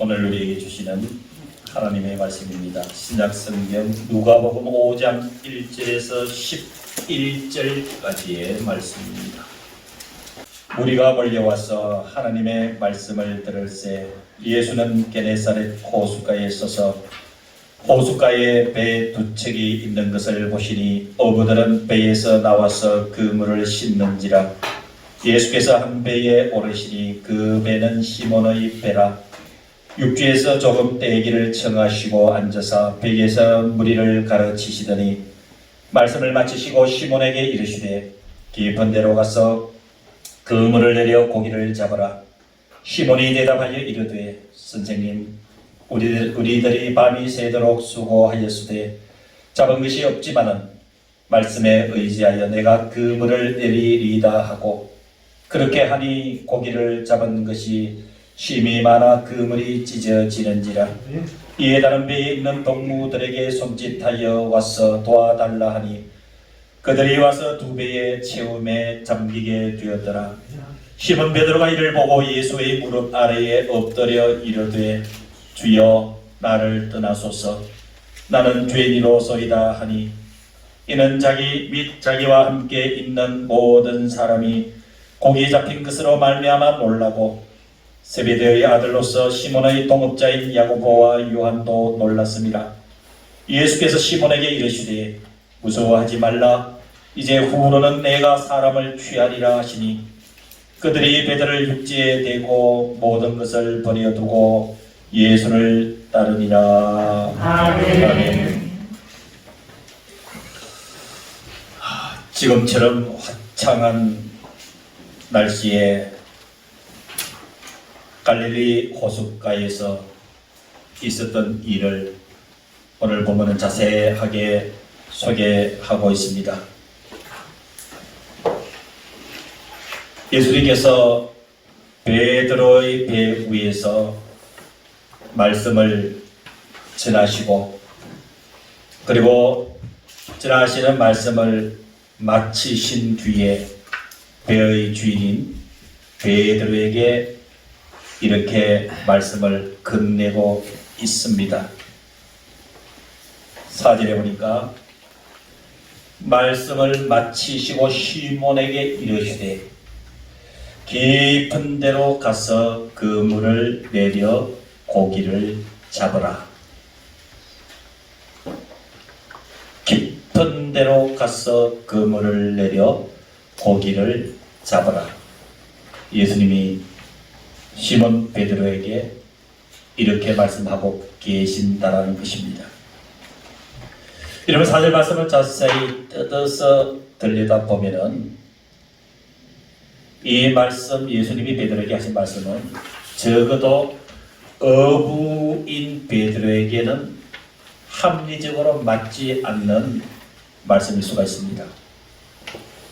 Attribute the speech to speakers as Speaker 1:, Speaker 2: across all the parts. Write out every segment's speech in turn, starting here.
Speaker 1: 오늘 우리에게 주시는 하나님의 말씀입니다. 신약성경 누가복음 5장 1절에서 11절까지의 말씀입니다. 무리가 몰려와서 하나님의 말씀을 들을새 예수는 게네사렛 호숫가에 서서 호숫가에 배 두 척이 있는 것을 보시니 어부들은 배에서 나와서 그 물을 씻는지라. 예수께서 한 배에 오르시니 그 배는 시몬의 배라. 육지에서 조금 떼기를 청하시고 앉아서 배에서 무리를 가르치시더니 말씀을 마치시고 시몬에게 이르시되 깊은 데로 가서 그물을 내려 고기를 잡아라. 시몬이 대답하여 이르되 선생님, 우리들이 밤이 새도록 수고하였으되 잡은 것이 없지만은 말씀에 의지하여 내가 그물을 내리리이다 하고, 그렇게 하니 고기를 잡은 것이 심이 많아 그물이 찢어지는지라. 이에 다른 배에 있는 동무들에게 손짓하여 와서 도와달라 하니 그들이 와서 두 배의 채움에 잠기게 되었더라. 시몬 베드로가 이를 보고 예수의 무릎 아래에 엎드려 이르되 주여, 나를 떠나소서, 나는 죄인이로소이다 하니, 이는 자기 및 자기와 함께 있는 모든 사람이 고기 잡힌 것으로 말미암아 놀라고 세베대의 아들로서 시몬의 동업자인 야고보와 요한도 놀랐습니다. 예수께서 시몬에게 이르시되 무서워하지 말라, 이제 후로는 내가 사람을 취하리라 하시니 그들이 배들을 육지에 대고 모든 것을 버려두고 예수를 따르니라. 아멘. 지금처럼 화창한 날씨에 갈릴리 호숫가에서 있었던 일을 오늘 보면은 자세하게 소개하고 있습니다. 예수님께서 베드로의 배 위에서 말씀을 전하시고, 그리고 전하시는 말씀을 마치신 뒤에 배의 주인인 베드로에게 이렇게 말씀을 건네고 있습니다. 4절에 보니까 말씀을 마치시고 시몬에게 이르시되 깊은 데로 가서 그물을 내려 고기를 잡으라. 깊은 데로 가서 그물을 내려 고기를 잡으라. 예수님이 시몬 베드로에게 이렇게 말씀하고 계신다라는 것입니다. 여러분, 4절 말씀을 자세히 뜯어서 들여다보면은 이 말씀, 예수님이 베드로에게 하신 말씀은 적어도 어부인 베드로에게는 합리적으로 맞지 않는 말씀일 수가 있습니다.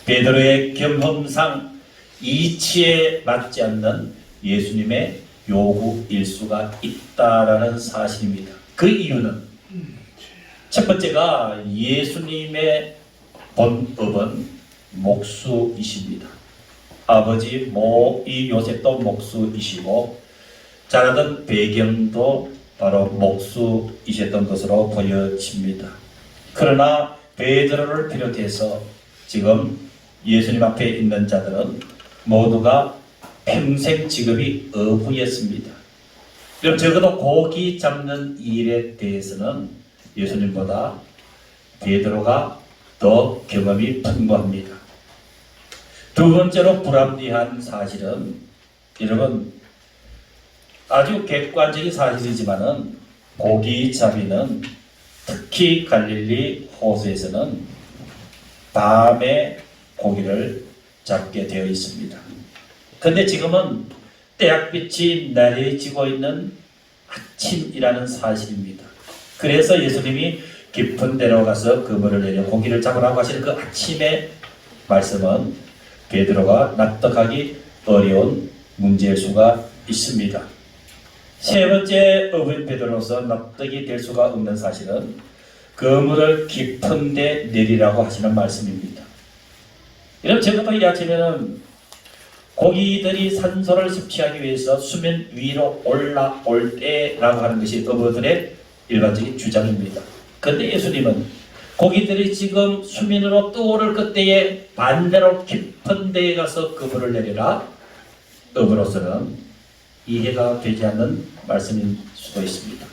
Speaker 1: 베드로의 경험상 이치에 맞지 않는 예수님의 요구일 수가 있다라는 사실입니다. 그 이유는 첫 번째가 예수님의 본업은 목수이십니다. 아버지 이 요셉도 목수이시고 자라던 배경도 바로 목수이셨던 것으로 보여집니다. 그러나 베드로를 비롯해서 지금 예수님 앞에 있는 자들은 모두가 평생 직업이 어부였습니다. 그럼 적어도 고기 잡는 일에 대해서는 예수님보다 베드로가 더 경험이 풍부합니다. 두 번째로 불합리한 사실은, 여러분, 아주 객관적인 사실이지만은 고기잡이는 특히 갈릴리 호수에서는 밤에 고기를 잡게 되어 있습니다. 근데 지금은 태양빛이 내리지고 있는 아침이라는 사실입니다. 그래서 예수님이 깊은 데로 가서 그물을 내려 고기를 잡으라고 하시는 그 아침의 말씀은 베드로가 납득하기 어려운 문제일 수가 있습니다. 세 번째 어부인 베드로로서 납득이 될 수가 없는 사실은 그물을 깊은 데 내리라고 하시는 말씀입니다. 이런 제가 이 아침에는 고기들이 산소를 섭취하기 위해서 수면 위로 올라올 때라고 하는 것이 어부들의 일반적인 주장입니다. 그런데 예수님은 고기들이 지금 수면으로 떠오를 그때에 반대로 깊은 데에 가서 그물을 내리라. 어부로서는 이해가 되지 않는 말씀일 수도 있습니다.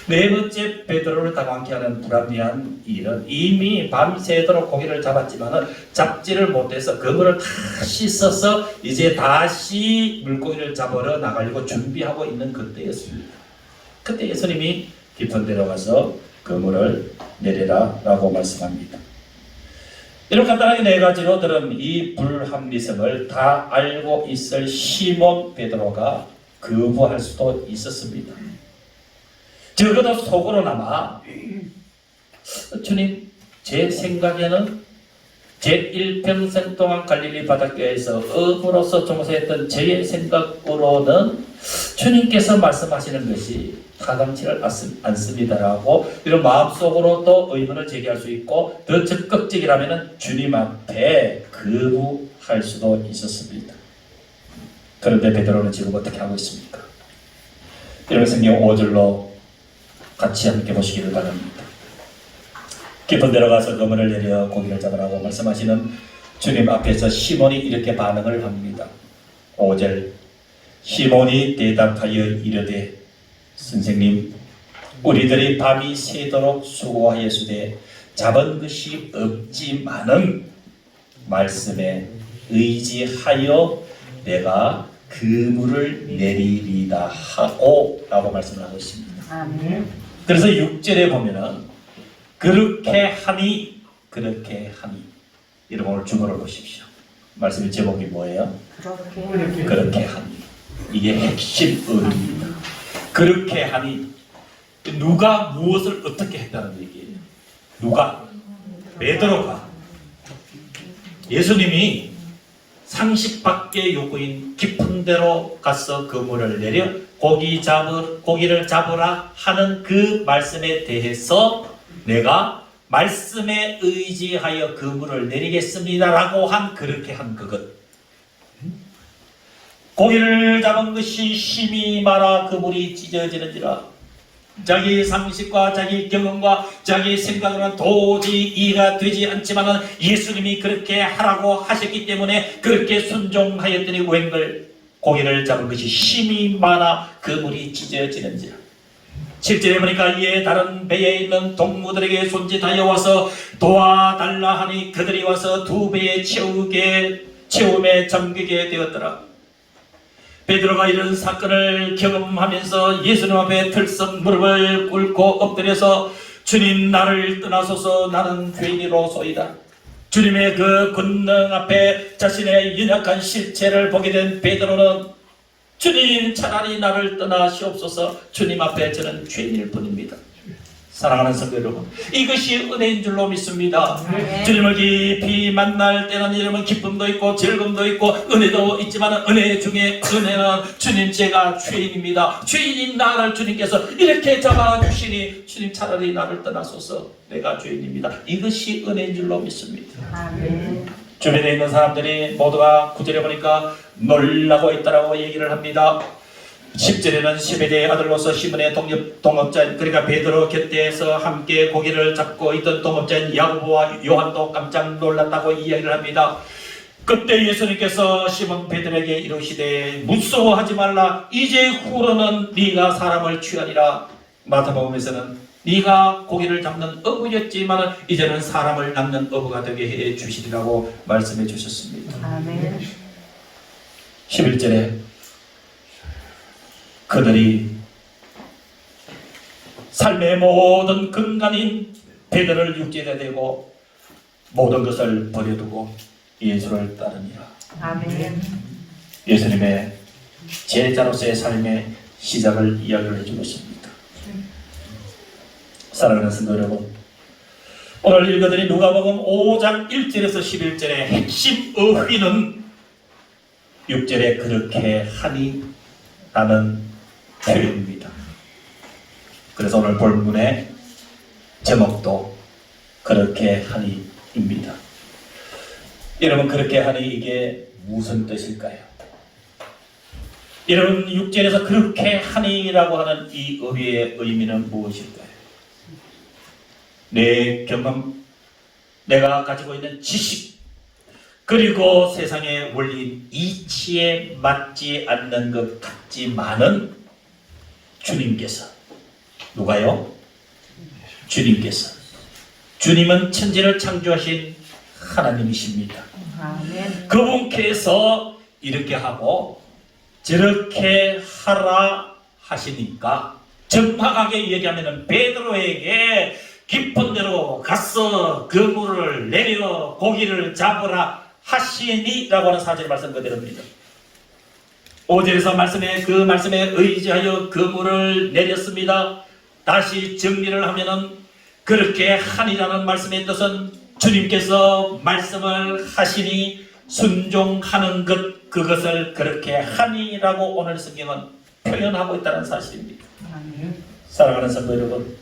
Speaker 1: 네 번째, 베드로를 당황케 하는 불합리한 일은 이미 밤새도록 고기를 잡았지만 잡지를 못해서 그물을 다시 써서 이제 다시 물고기를 잡으러 나가려고 준비하고 있는 그때였습니다. 그때 예수님이 깊은 데로 가서 그물을 내리라 라고 말씀합니다. 이런 간단하게 네 가지로 들은 이 불합리성을 다 알고 있을 시몬 베드로가 거부할 수도 있었습니다. 적어도 속으로나마 주님, 제 생각에는 제 일평생 동안 갈릴리 바닷가에서 어부로서 종사했던 제 생각으로는 주님께서 말씀하시는 것이 타당치를 않습니다라고 이런 마음속으로 또 의문을 제기할 수 있고 더 적극적이라면 주님 앞에 거부할 수도 있었습니다. 그런데 베드로는 지금 어떻게 하고 있습니까? 이런 성경 5절로 같이 함께 보시기를 바랍니다. 깊은 데로 가서 그물을 내려 고기를 잡으라고 말씀하시는 주님 앞에서 시몬이 이렇게 반응을 합니다. 5절, 시몬이 대답하여 이르되 선생님, 우리들이 밤이 새도록 수고하였으되 잡은 것이 없지만은 말씀에 의지하여 내가 그물을 내리리다 하고 라고 말씀을 하고 있습니다. 아멘. 그래서 6절에 보면은 그렇게 하니 여러분 오늘 주문을 보십시오. 말씀의 제목이 뭐예요? 그렇게 하니. 이게 핵심 의미입니다. 그렇게 하니 누가 무엇을 어떻게 했다는 얘기예요. 누가? 베드로가. 예수님이 상식 밖의 요구인 깊은 데로 가서 그물을 내려 고기를 잡으라 하는 그 말씀에 대해서 내가 말씀에 의지하여 그물을 내리겠습니다라고 한 그렇게 한 그것. 고기를 잡은 것이 힘이 많아 그물이 찢어지는지라. 자기 상식과 자기 경험과 자기 생각으로는 도저히 이해가 되지 않지만 예수님이 그렇게 하라고 하셨기 때문에 그렇게 순종하였더니 웬걸 고기를 잡은 것이 힘이 많아 그물이 찢어지는지라. 7절에 보니까 이에 다른 배에 있는 동무들에게 손짓하여 와서 도와달라 하니 그들이 와서 두 배에 채움에 잠기게 되었더라. 베드로가 이런 사건을 경험하면서 예수님 앞에 들썩 무릎을 꿇고 엎드려서 주님, 나를 떠나소서, 나는 죄인이로소이다. 주님의 그 권능 앞에 자신의 연약한 실체를 보게 된 베드로는 주님, 차라리 나를 떠나시옵소서, 주님 앞에 저는 죄인일 뿐입니다. 사랑하는 성도 여러분, 이것이 은혜인 줄로 믿습니다. 네. 주님을 깊이 만날 때는 여러분 기쁨도 있고 즐거움도 있고 은혜도 있지만 은혜 중에 은혜는 주님, 제가 죄인입니다. 죄인인 나를 주님께서 이렇게 잡아주시니 주님, 차라리 나를 떠나소서, 내가 죄인입니다. 이것이 은혜인 줄로 믿습니다. 네. 주변에 있는 사람들이 모두가 9절에 보니까 놀라고 있다라고 얘기를 합니다. 10절에는 시베대의 아들로서 시몬의 동업자인, 그러니까 베드로 곁에서 함께 고기를 잡고 있던 동업자인 야고보와 요한도 깜짝 놀랐다고 이야기를 합니다. 그때 예수님께서 시몬 베드로에게 이르시되 무서워하지 말라, 이제 후로는 네가 사람을 취하리라. 마태복음에서는 네가 고기를 잡는 어부였지만 이제는 사람을 낚는 어부가 되게 해 주시리라고 말씀해 주셨습니다. 아멘. 11절에 그들이 삶의 모든 근간인 베드로를 육지에 대고 모든 것을 버려두고 예수를 따르니라. 아멘. 예수님의 제자로서의 삶의 시작을 이야기를 해주고 있습니다. 사랑하는 성도 여러분, 오늘 읽어드린 누가복음 5장 1절에서 11절의 핵심 어휘는 6절에 그렇게 하니 라는 표현입니다. 그래서 오늘 본문의 제목도 그렇게 하니입니다. 여러분, 그렇게 하니 이게 무슨 뜻일까요? 이런 6절에서 그렇게 하니라고 하는 이 어휘의 의미는 무엇일까요? 내 경험, 내가 가지고 있는 지식, 그리고 세상의 원리인 이치에 맞지 않는 것 같지만은 주님께서, 누가요? 주님께서. 주님은 천지를 창조하신 하나님이십니다.
Speaker 2: 아멘.
Speaker 1: 그분께서 이렇게 하고 저렇게 하라 하시니까 정확하게 얘기하면 베드로에게 깊은 데로 가서 그물을 내려 고기를 잡으라 하시니라고 하는 4절 말씀 그대로입니다. 5절에서 그 말씀에 의지하여 그물을 내렸습니다. 다시 정리를 하면은 그렇게 하니라는 말씀의 뜻은 주님께서 말씀을 하시니 순종하는 것, 그것을 그렇게 하니라고 오늘 성경은 표현하고 있다는 사실입니다. 사랑하는 성도 여러분,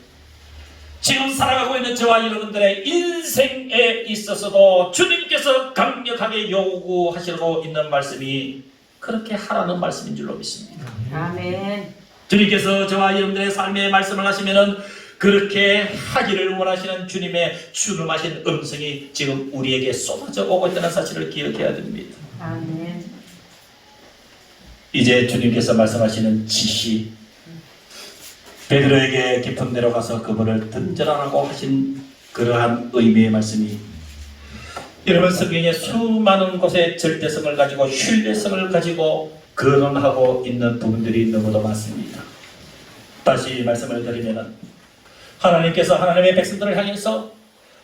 Speaker 1: 지금 살아가고 있는 저와 여러분들의 인생에 있어서도 주님께서 강력하게 요구하시고 있는 말씀이 그렇게 하라는 말씀인 줄로 믿습니다.
Speaker 2: 아멘.
Speaker 1: 주님께서 저와 여러분들의 삶에 말씀을 하시면은 그렇게 하기를 원하시는 주님의 준엄하신 음성이 지금 우리에게 쏟아져 오고 있다는 사실을 기억해야 됩니다.
Speaker 2: 아멘.
Speaker 1: 이제 주님께서 말씀하시는 지시, 베드로에게 깊은 데로 가서 그물을 던져라라고 하신 그러한 의미의 말씀이 여러분 성경에 수많은 곳에 절대성을 가지고 신뢰성을 가지고 거론하고 있는 부분들이 너무도 많습니다. 다시 말씀을 드리면은 하나님께서 하나님의 백성들을 향해서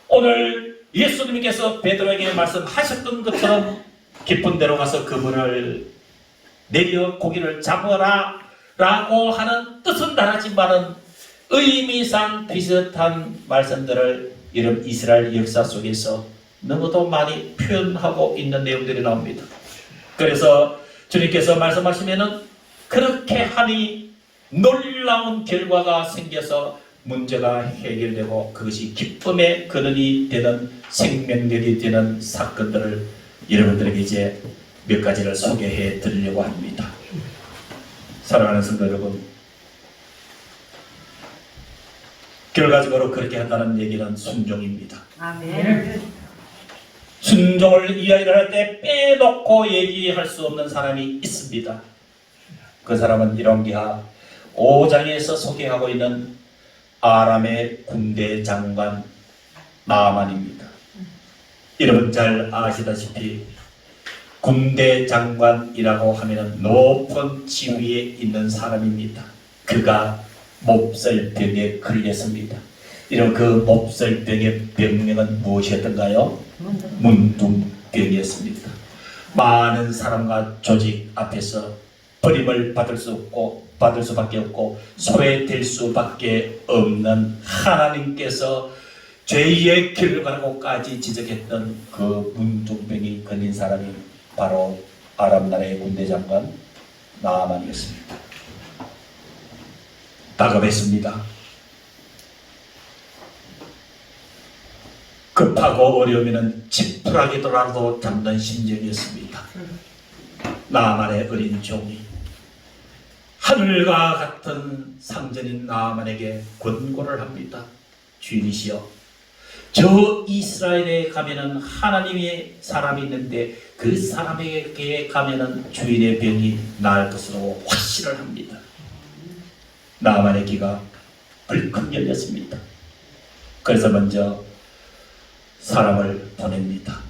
Speaker 1: 오늘 예수님께서 베드로에게 말씀하셨던 것처럼 깊은 데로 가서 그물을 내려 고기를 잡아라 라고 하는 뜻은 다르지만은 의미상 비슷한 말씀들을 이런 이스라엘 역사 속에서 너무도 많이 표현하고 있는 내용들이 나옵니다. 그래서 주님께서 말씀하시면은 그렇게 하니 놀라운 결과가 생겨서 문제가 해결되고 그것이 기쁨의 근원이 되는 생명력이 되는 사건들을 여러분들에게 이제 몇 가지를 소개해 드리려고 합니다. 사랑하는 성도 여러분, 결과적으로 그렇게 한다는 얘기는 순종입니다.
Speaker 2: 아멘.
Speaker 1: 순종을 이야기를 할 때 빼놓고 얘기할 수 없는 사람이 있습니다. 그 사람은 열왕기하 5장에서 소개하고 있는 아람의 군대 장관 나아만입니다. 여러분 잘 아시다시피 군대 장관이라고 하면 높은 지위에 있는 사람입니다. 그가 몹쓸병에 걸렸습니다. 이런 그 몹쓸병의 병명은 무엇이었던가요? 문둥병이었습니다. 많은 사람과 조직 앞에서 버림을 받을 수밖에 없고 소외될 수밖에 없는 하나님께서 죄의 결과라고까지 지적했던 그 문둥병이 걸린 사람이 바로 아람 나라의 군대 장관 나아만이었습니다. 다급했습니다. 급하고 어려우면 지푸라기더라도 잡는 심정이었습니다. 나아만의 어린 종이 하늘과 같은 상전인 나아만에게 권고를 합니다. 주인이시여, 저 이스라엘에 가면은 하나님의 사람이 있는데 그 사람에게 가면은 주인의 병이 나을 것으로 확신을 합니다. 나아만의 귀가 벌컥 열렸습니다. 그래서 먼저 사람을 보냅니다.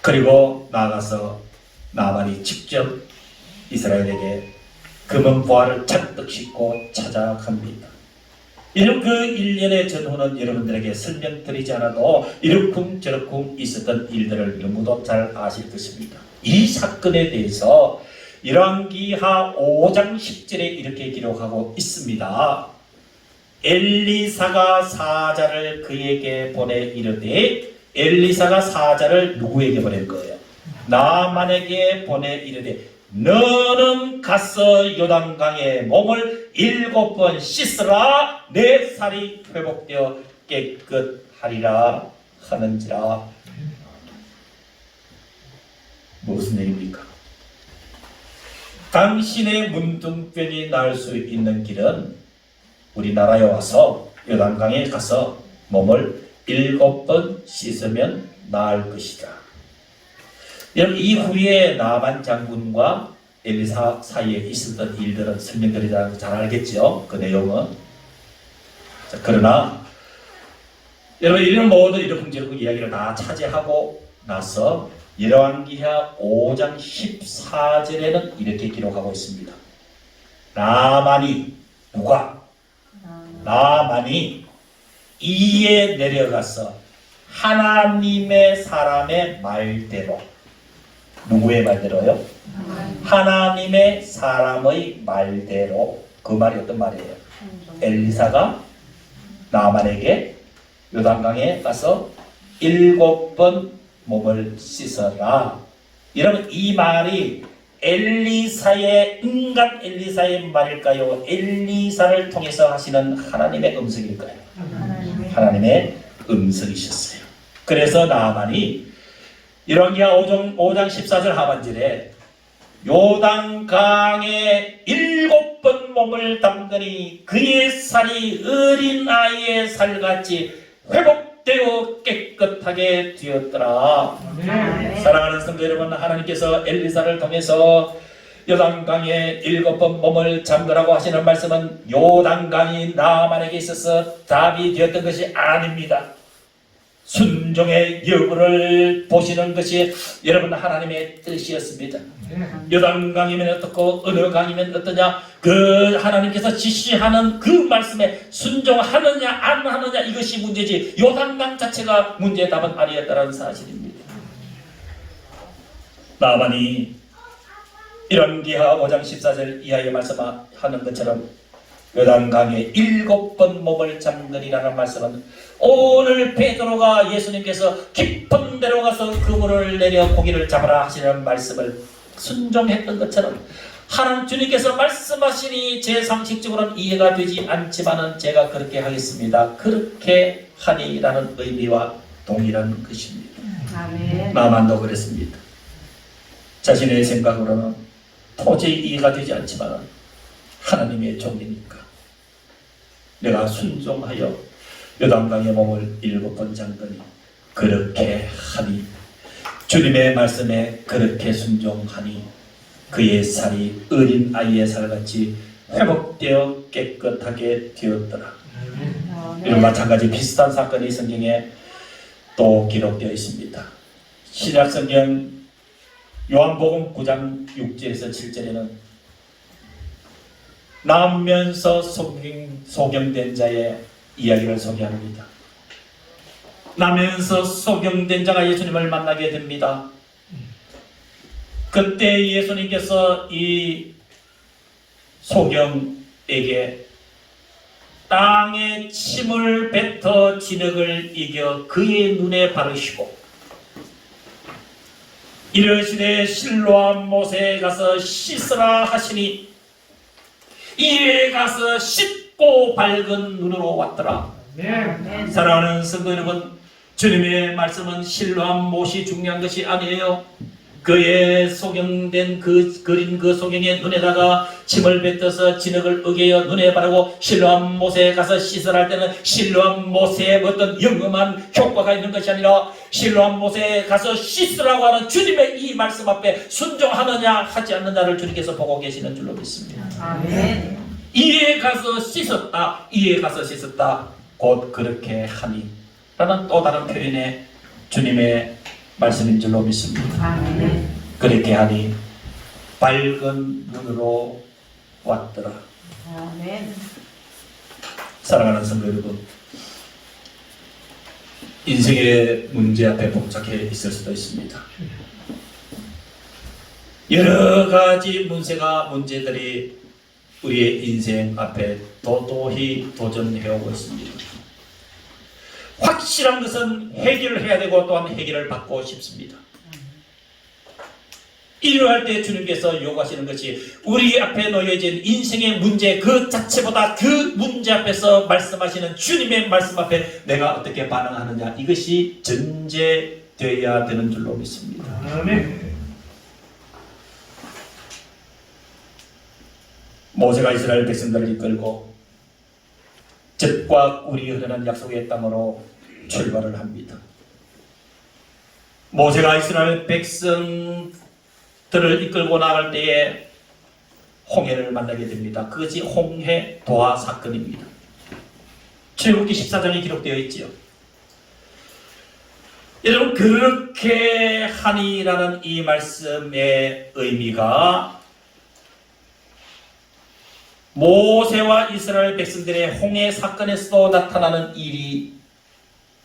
Speaker 1: 그리고 나가서 나아만이 직접 이스라엘에게 금은 보화를 잔뜩 싣고 찾아갑니다. 이런 그 일련의 전후는 여러분들에게 설명드리지 않아도 이렇쿵 저렇쿵 있었던 일들을 너무도 잘 아실 것입니다. 이 사건에 대해서 열왕기하 5장 10절에 이렇게 기록하고 있습니다. 엘리사가 사자를 그에게 보내 이르되, 엘리사가 사자를 누구에게 보낸 거예요? 나아만에게 보내 이르되, 너는 가서 요단강에 몸을 7번 씻으라, 내 살이 회복되어 깨끗하리라 하는지라. 무슨 얘기입니까? 당신의 문둥병이 나을 수 있는 길은 우리나라에 와서 요단강에 가서 몸을 7번 씻으면 나을 것이다. 여러분, 이후에 나만 장군과 엘리사 사이에 있었던 일들은 설명드리자고 잘 알겠죠? 그 내용은. 자, 그러나 여러분, 이런 모든 이런 흥제국 이야기를 다 차지하고 나서 열왕기하 5장 14절에는 이렇게 기록하고 있습니다. 나만이 누가? 나만이 이에 내려가서 하나님의 사람의 말대로, 누구의 말대로요? 하나님의 사람의 말대로. 그 말이 어떤 말이에요? 엘리사가 나만에게 요단강에 가서 7번 몸을 씻어라. 여러분, 이 말이 엘리사의, 인간 엘리사의 말일까요? 엘리사를 통해서 하시는 하나님의 음성일까요? 하나님의 음성이셨어요. 그래서 나만이 열왕기하 5장 14절 하반절에 요단강에 7번 몸을 담그니 그의 살이 어린 아이의 살같이 회복되어 깨끗하게 되었더라. 사랑하는 성도 여러분, 하나님께서 엘리사를 통해서 요단강에 7번 몸을 잠그라고 하시는 말씀은 요단강이 나만에게 있어서 답이 되었던 것이 아닙니다. 순종의 여부를 보시는 것이 여러분 하나님의 뜻이었습니다. 요단강이면 어떻고 어느 강이면 어떠냐, 그 하나님께서 지시하는 그 말씀에 순종하느냐 안 하느냐, 이것이 문제지 요단강 자체가 문제의 답은 아니었다는 사실입니다. 나만이 열왕기하 5장 14절 이하에 말씀하는 것처럼 요단강에 7번 몸을 잠그리라는 말씀은 오늘 베드로가 예수님께서 깊은 데로 가서 그물을 내려 고기를 잡아라 하시는 말씀을 순종했던 것처럼 하나님 주님께서 말씀하시니 제 상식적으로는 이해가 되지 않지만은 제가 그렇게 하겠습니다. 그렇게 하니라는 의미와 동일한 것입니다.
Speaker 2: 아멘.
Speaker 1: 나만도 그랬습니다. 자신의 생각으로는 도저히 이해가 되지 않지만 하나님의 종이니까 내가 순종하여 요단강의 몸을 7번 잠그니 그렇게 하니, 주님의 말씀에 그렇게 순종하니 그의 살이 어린 아이의 살같이 회복되어 깨끗하게 되었더라. 이런 마찬가지 비슷한 사건이 성경에 또 기록되어 있습니다. 신약성경 요한복음 9장 6절에서 7절에는 나오면서 소경된 자의 이야기를 소개합니다. 나면서 소경된 자가 예수님을 만나게 됩니다. 그때 예수님께서 이 소경에게 땅에 침을 뱉어 진흙을 이겨 그의 눈에 바르시고 이르시되 실로암 못에 가서 씻으라 하시니 이에 가서 씻고 밝은 눈으로 왔더라.
Speaker 2: 아멘.
Speaker 1: 사랑하는 성도 여러분, 주님의 말씀은 실로암 못이 중요한 것이 아니에요. 그의 소경된 그린 그 소경의 눈에다가 침을 뱉어서 진흙을 으개어 눈에 바르고 실로암 못에 가서 씻으라 할 때는 실로암 못에 어떤 영험한 효과가 있는 것이 아니라 실로암 못에 가서 씻으라고 하는 주님의 이 말씀 앞에 순종하느냐 하지 않느냐를 주님께서 보고 계시는 줄로 믿습니다.
Speaker 2: 아멘.
Speaker 1: 이에 가서 씻었다, 이에 가서 씻었다, 곧 그렇게 하니 라는 또 다른 표현의 주님의 말씀인 줄로 믿습니다.
Speaker 2: 아멘.
Speaker 1: 그렇게 하니 밝은 눈으로 왔더라.
Speaker 2: 아멘.
Speaker 1: 사랑하는 성도 여러분, 인생의 문제 앞에 봉착해 있을 수도 있습니다. 여러 가지 문제들이 우리의 인생 앞에 도도히 도전해오고 있습니다. 확실한 것은 해결을 해야 되고 또한 해결을 받고 싶습니다. 이러할 때 주님께서 요구하시는 것이 우리 앞에 놓여진 인생의 문제 그 자체보다 그 문제 앞에서 말씀하시는 주님의 말씀 앞에 내가 어떻게 반응하느냐, 이것이 전제되어야 되는 줄로 믿습니다.
Speaker 3: 아멘.
Speaker 1: 모세가 이스라엘 백성들을 이끌고 젖과 꿀이 흐르는 약속의 땅으로 출발을 합니다. 모세가 이스라엘 백성들을 이끌고 나갈 때에 홍해를 만나게 됩니다. 그것이 홍해 도하 사건입니다. 출애굽기 14장에 기록되어 있지요. 여러분, 그렇게 하니라는 이 말씀의 의미가 모세와 이스라엘 백성들의 홍해 사건에서도 나타나는 일이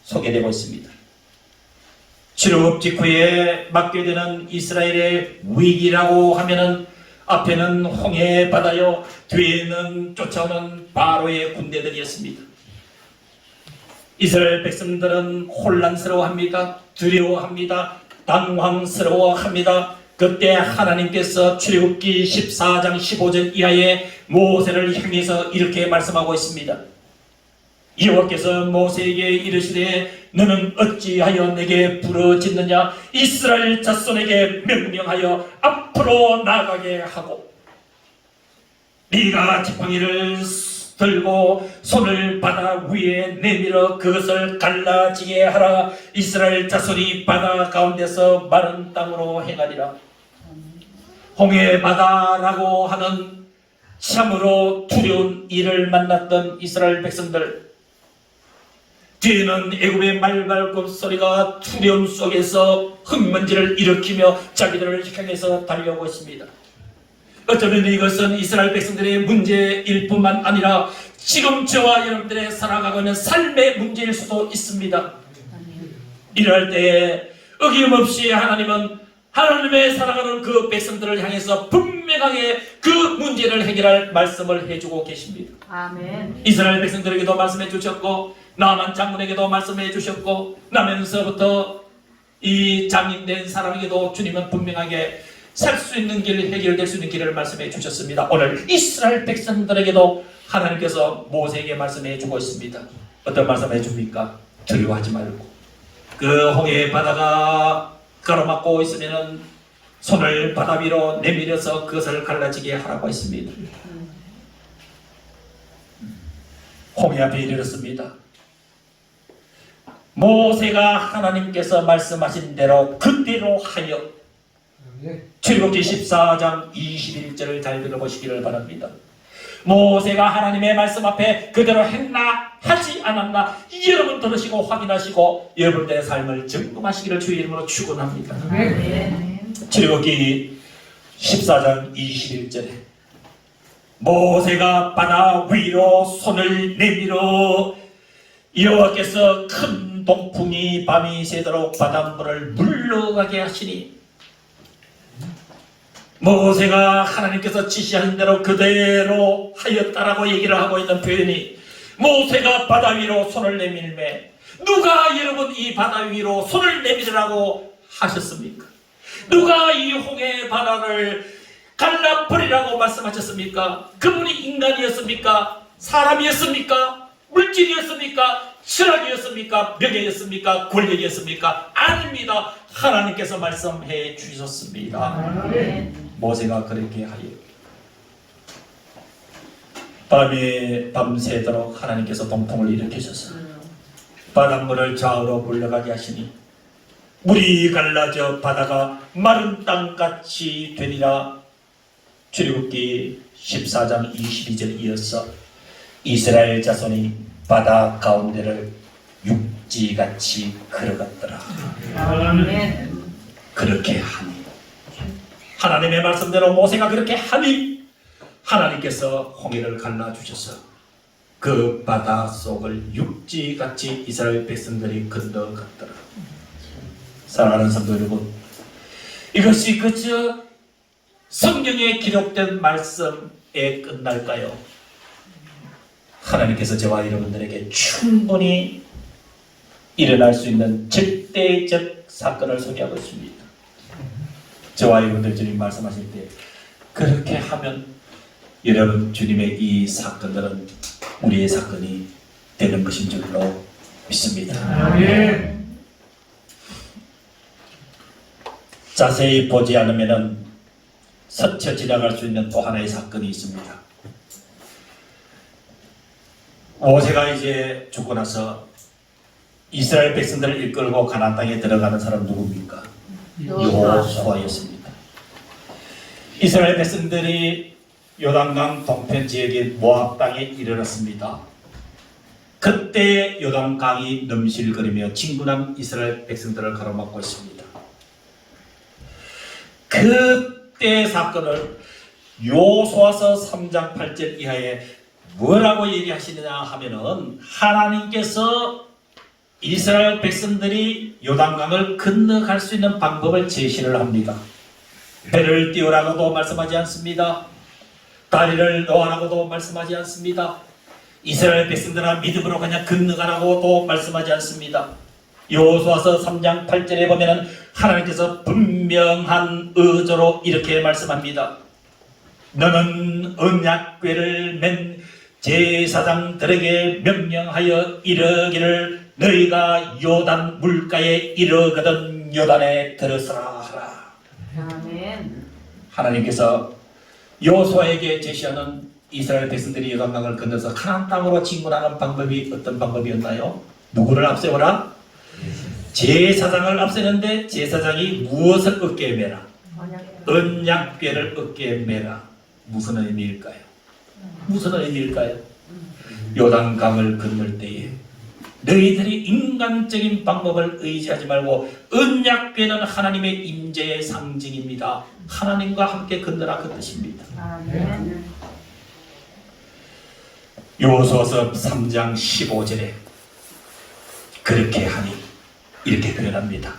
Speaker 1: 소개되고 있습니다. 출애굽 직후에 맞게 되는 이스라엘의 위기라고 하면은 앞에는 홍해 바다요, 뒤에는 쫓아오는 바로의 군대들이었습니다. 이스라엘 백성들은 혼란스러워합니다. 두려워합니다. 당황스러워합니다. 그때 하나님께서 출애굽기 14장 15절 이하에 모세를 향해서 이렇게 말씀하고 있습니다. 여호와께서 모세에게 이르시되 너는 어찌하여 내게 부르짖느냐? 이스라엘 자손에게 명령하여 앞으로 나가게 하고 네가 지팡이를 들고 손을 바다 위에 내밀어 그것을 갈라지게 하라. 이스라엘 자손이 바다 가운데서 마른 땅으로 행하리라. 홍해 바다라고 하는 참으로 두려운 일을 만났던 이스라엘 백성들, 뒤에는 애굽의 말발굽 소리가 두려움 속에서 흙먼지를 일으키며 자기들을 향해서 달려오고 있습니다. 어쩌면 이것은 이스라엘 백성들의 문제일 뿐만 아니라 지금 저와 여러분들의 살아가고 있는 삶의 문제일 수도 있습니다. 이럴 때에 어김없이 하나님은 하나님의 살아가는 그 백성들을 향해서 분명하게 그 문제를 해결할 말씀을 해주고 계십니다.
Speaker 2: 아멘.
Speaker 1: 이스라엘 백성들에게도 말씀해 주셨고 나만 장군에게도 말씀해 주셨고 나면서부터 이 장인된 사람에게도 주님은 분명하게 살 수 있는 길, 해결될 수 있는 길을 말씀해 주셨습니다. 오늘 이스라엘 백성들에게도 하나님께서 모세에게 말씀해 주고 있습니다. 어떤 말씀해 줍니까? 두려워하지 말고 그 홍해 바다가 가로막고 있으면 손을 바다 위로 내밀어서 그것을 갈라지게 하라고 했습니다. 홍해 앞에 이르렀습니다. 모세가 하나님께서 말씀하신 대로 그대로 하여 출애굽기 14장 21절을 잘 들어보시기를 바랍니다. 모세가 하나님의 말씀 앞에 그대로 했나 하지 않았나 여러분 들으시고 확인하시고 여러분들의 삶을 점검하시기를 주의 이름으로 축원합니다. 출애굽기 14장 21절에 모세가 바다 위로 손을 내밀어 여호와께서 큰 동풍이 밤이 새도록 바닷물을 물러가게 하시니 모세가 하나님께서 지시하신 대로 그대로 하였다라고 얘기를 하고 있는 표현이 모세가 바다 위로 손을 내밀매 누가 여러분 이 바다 위로 손을 내밀으라고 하셨습니까? 누가 이 홍해 바다를 갈라버리라고 말씀하셨습니까? 그분이 인간이었습니까? 사람이었습니까? 물질이었습니까? 철학이었습니까? 명예였습니까? 권력이었습니까? 아닙니다. 하나님께서 말씀해 주셨습니다. 모세가 그렇게 하여 밤에 밤새도록 하나님께서 동풍을 일으키셔서 바닷물을 좌우로 물러가게 하시니 물이 갈라져 바다가 마른 땅같이 되니라. 출애굽기 14장 22절 이어서 이스라엘 자손이 바다 가운데를 육지같이 걸어갔더라. 그렇게 하니 하나님의 말씀대로 모세가 그렇게 하니 하나님께서 홍해를 갈라주셔서 그 바다 속을 육지같이 이스라엘 백성들이 건너갔더라. 사랑하는 성도 여러분, 이것이 그저 성경에 기록된 말씀에 끝날까요? 하나님께서 저와 여러분들에게 충분히 일어날 수 있는 절대적 사건을 소개하고 있습니다. 저와 여러분들 주님 말씀하실 때 그렇게 하면 여러분 주님의 이 사건들은 우리의 사건이 되는 것인 줄로 믿습니다. 아멘. 자세히 보지 않으면 스쳐 지나갈 수 있는 또 하나의 사건이 있습니다. 모세가 이제 죽고 나서 이스라엘 백성들을 이끌고 가나안 땅에 들어가는 사람 누굽니까? 여호수아였습니다. 이스라엘 백성들이 요단강 동편 지역의 모압 땅에 이르렀습니다. 그때 요단강이 넘실거리며 진군한 이스라엘 백성들을 가로막고 있습니다. 그때 사건을 여호수아서 3장 8절 이하에 뭐라고 얘기하시느냐 하면은 하나님께서 이스라엘 백성들이 요단강을 건너갈 수 있는 방법을 제시를 합니다. 배를 띄우라고도 말씀하지 않습니다. 다리를 놓으라고도 말씀하지 않습니다. 이스라엘 백성들아 믿음으로 그냥 건너가라고도 말씀하지 않습니다. 여호수아서 3장 8절에 보면은 하나님께서 분명한 의도로 이렇게 말씀합니다. 너는 언약궤를 맨 제사장들에게 명령하여 이르기를 너희가 요단 물가에 이르거든 요단에 들어서라 하라.
Speaker 2: 아멘.
Speaker 1: 하나님께서 여호수아에게 제시하는 이스라엘 백성들이 요단강을 건너서 가나안 땅으로 진군하는 방법이 어떤 방법이었나요? 누구를 앞세워라? 제사장을 앞세는데 제사장이 무엇을 어깨에 매라? 언약궤를 어깨에 매라. 무슨 의미일까요? 무슨 의미일까요? 요단강을 건널 때에 너희들이 인간적인 방법을 의지하지 말고 언약궤는 하나님의 임재의 상징입니다. 하나님과 함께 건너라 그 뜻입니다.
Speaker 2: 아멘.
Speaker 1: 여호수아서 3장 15절에 그렇게 하니 이렇게 표현합니다.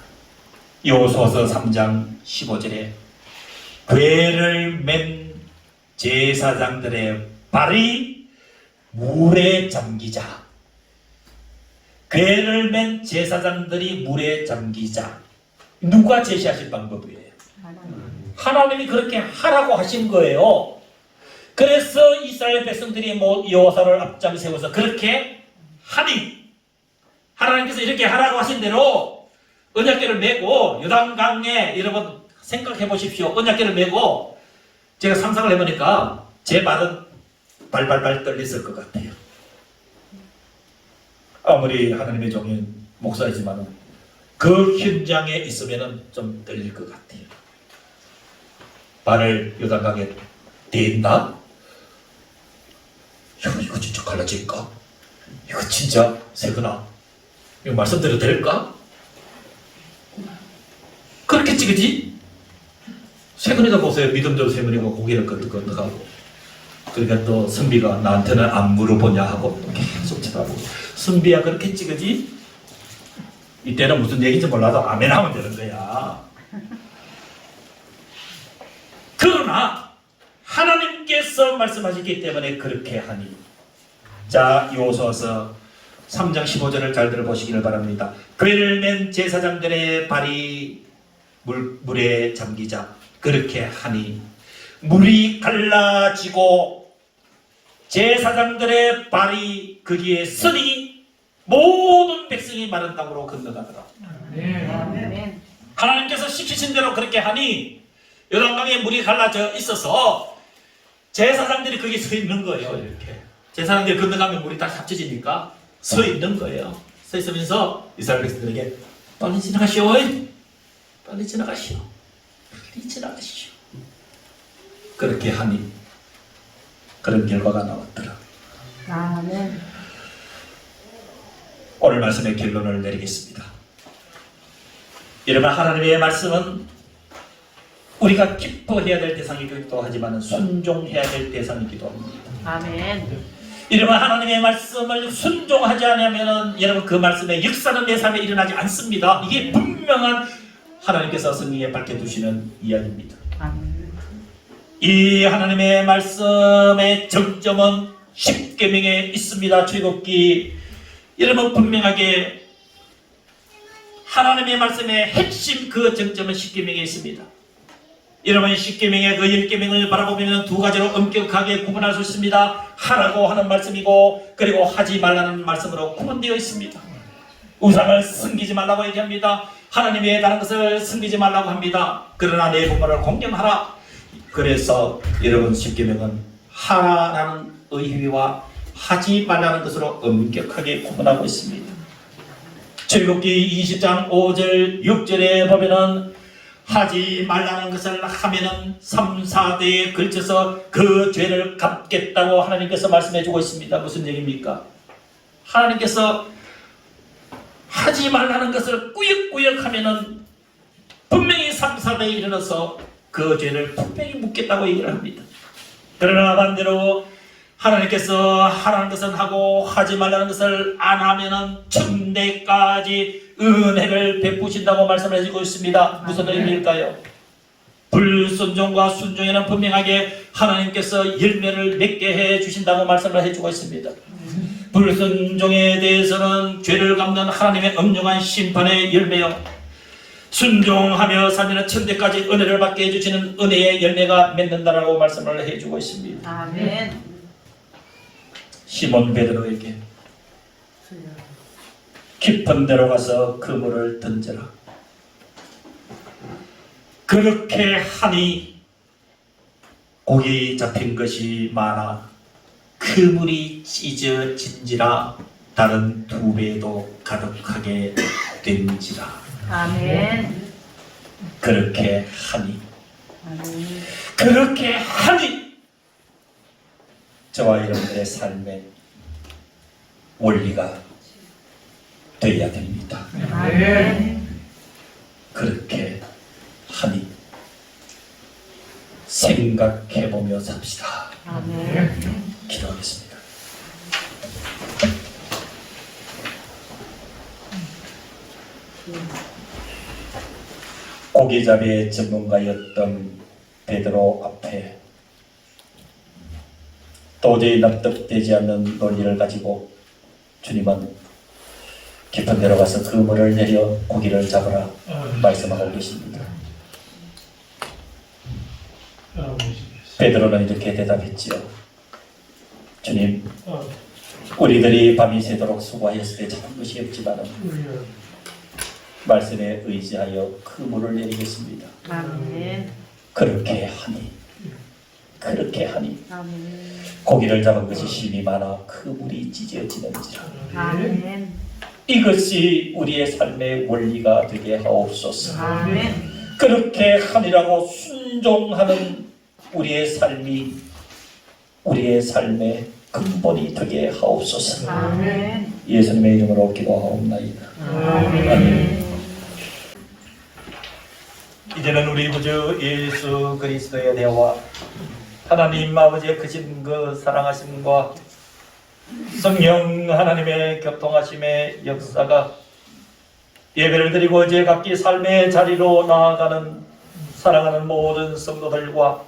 Speaker 1: 여호수아서 3장 15절에 궤를 맨 제사장들의 발이 물에 잠기자. 궤를 맨 제사장들이 물에 잠기자. 누가 제시하신 방법이에요? 하나님이 그렇게 하라고 하신 거예요. 그래서 이스라엘 백성들이 여호수아를 앞장 세워서 그렇게 하니 하나님께서 이렇게 하라고 하신 대로 언약궤를 메고 요단강에 여러분 생각해 보십시오. 언약궤를 메고 제가 상상을 해보니까 제 발은 발발발 떨렸을 것 같아요. 아무리 하나님의 종인 목사이지만 그 현장에 있으면 좀 떨릴 것 같아요. 발을 요단강에 댄다? 이거 진짜 갈라질까? 이거 진짜 세구나. 이거 말씀드려도 될까? 그렇겠지, 그지? 세근이가 보세요. 믿음대로 세근이가 고개를 끄덕끄덕하고. 그러니까 또 선비가 나한테는 안 물어보냐 하고 또 계속 쳐다보고. 선비야 그렇겠지, 그지? 이때는 무슨 얘기인지 몰라도 아멘 하면 되는 거야. 그러나 하나님께서 말씀하셨기 때문에 그렇게 하니. 자, 여호수아서 3장 15절을 잘 들어보시기를 바랍니다. 궤를 맨 제사장들의 발이 물에 잠기자. 그렇게 하니 물이 갈라지고 제사장들의 발이 거기에 서니 모든 백성이 마른 땅으로 건너가더라.
Speaker 2: 아멘.
Speaker 1: 하나님께서 시키신 대로 그렇게 하니 요단강에 물이 갈라져 있어서 제사장들이 거기 서 있는 거예요. 이렇게 제사장들이 건너가면 물이 다 합쳐지니까 서 있는 거예요. 서 있으면서 이스라엘 백성들에게 빨리 지나가시오. 빨리 지나가시오. 빨리 지나가시오. 그렇게 하니 그런 결과가 나왔더라.
Speaker 2: 아멘.
Speaker 1: 오늘 말씀의 결론을 내리겠습니다. 여러분, 하나님의 말씀은 우리가 기뻐해야 될 대상이기도 하지만 순종해야 될 대상이기도 합니다.
Speaker 2: 아멘.
Speaker 1: 여러분, 하나님의 말씀을 순종하지 않으면 여러분 그 말씀의 역사는 내 삶에 일어나지 않습니다. 이게 분명한 하나님께서 성경에 밝혀두시는 이야기입니다.
Speaker 2: 아멘.
Speaker 1: 이 하나님의 말씀의 정점은 십계명에 있습니다. 출애굽기. 여러분, 분명하게 하나님의 말씀의 핵심 그 정점은 십계명에 있습니다. 여러분, 십계명의 그 10계명을 바라보면 두 가지로 엄격하게 구분할 수 있습니다. 하라고 하는 말씀이고 그리고 하지 말라는 말씀으로 구분되어 있습니다. 우상을 섬기지 말라고 얘기합니다. 하나님 외에 다른 것을 섬기지 말라고 합니다. 그러나 내 부모를 공경하라. 그래서 여러분, 십계명은 하라라는 의미와 하지 말라는 것으로 엄격하게 구분하고 있습니다. 출애굽기 20장 5절 6절에 보면은 하지 말라는 것을 하면은 3, 4대에 걸쳐서 그 죄를 갚겠다고 하나님께서 말씀해 주고 있습니다. 무슨 얘기입니까? 하나님께서 하지 말라는 것을 꾸역꾸역 하면은 분명히 3, 4대에 이르러서 그 죄를 분명히 묻겠다고 얘기를 합니다. 그러나 반대로 하나님께서 하라는 것은 하고 하지 말라는 것을 안 하면은 천대까지 은혜를 베푸신다고 말씀을 해주고 있습니다. 무슨 의미일까요? 불순종과 순종에는 분명하게 하나님께서 열매를 맺게 해 주신다고 말씀을 해주고 있습니다. 불순종에 대해서는 죄를 갚는 하나님의 엄중한 심판의 열매요, 순종하며 살면 천대까지 은혜를 받게 해주시는 은혜의 열매가 맺는다라고 말씀을 해주고 있습니다.
Speaker 2: 아멘.
Speaker 1: 시몬 베드로에게 깊은 데로 가서 그물을 던져라. 그렇게 하니 고기 잡힌 것이 많아 그물이 찢어진지라 다른 2배도 가득하게 된지라.
Speaker 2: 아멘.
Speaker 1: 그렇게 하니,
Speaker 2: 아멘.
Speaker 1: 그렇게 하니 저와 여러분들의 삶의 원리가 되어야 됩니다.
Speaker 2: 아멘.
Speaker 1: 그렇게 하니 생각해보며 삽시다.
Speaker 2: 아멘.
Speaker 1: 기도하겠습니다. 고기잡이의 전문가였던 베드로 앞에 도저히 납득되지 않는 논리를 가지고 주님은 깊은 데로 가서 그물을 내려 고기를 잡으라 말씀하고 계십니다. 베드로는 이렇게 대답했지요. 주님, 우리들이 밤이 새도록 수고하였을 때 잡은 것이 없지만 말씀에 의지하여 그물을 내리겠습니다.
Speaker 2: 아멘.
Speaker 1: 그렇게 하니, 그렇게 하니
Speaker 2: 아멘.
Speaker 1: 고기를 잡은 것이 힘이 많아 그물이 찢어지는지라.
Speaker 2: 아멘.
Speaker 1: 이것이 우리의 삶의 원리가 되게 하옵소서.
Speaker 2: 아멘.
Speaker 1: 그렇게 하니라고 순종하는 우리의 삶이 우리의 삶의 근본이 되게 하옵소서.
Speaker 2: 아멘.
Speaker 1: 예수님의 이름으로 기도하옵나이다. 아멘. 이제는 우리 구주 예수 그리스도의 대화, 하나님 아버지의 크신 그 사랑하심과 성령 하나님의 교통하심의 역사가 예배를 드리고 이제 각기 삶의 자리로 나아가는 사랑하는 모든 성도들과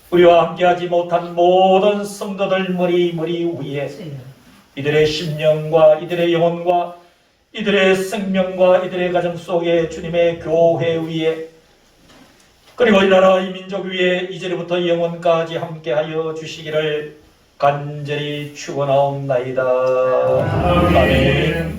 Speaker 1: 우리와 함께하지 못한 모든 성도들 머리 위에 이들의 심령과 이들의 영혼과 이들의 생명과 이들의 가정 속에 주님의 교회 위에 그리고 이 나라 이 민족 위에 이제부터 영원까지 함께하여 주시기를 간절히 축원하옵나이다. 아멘.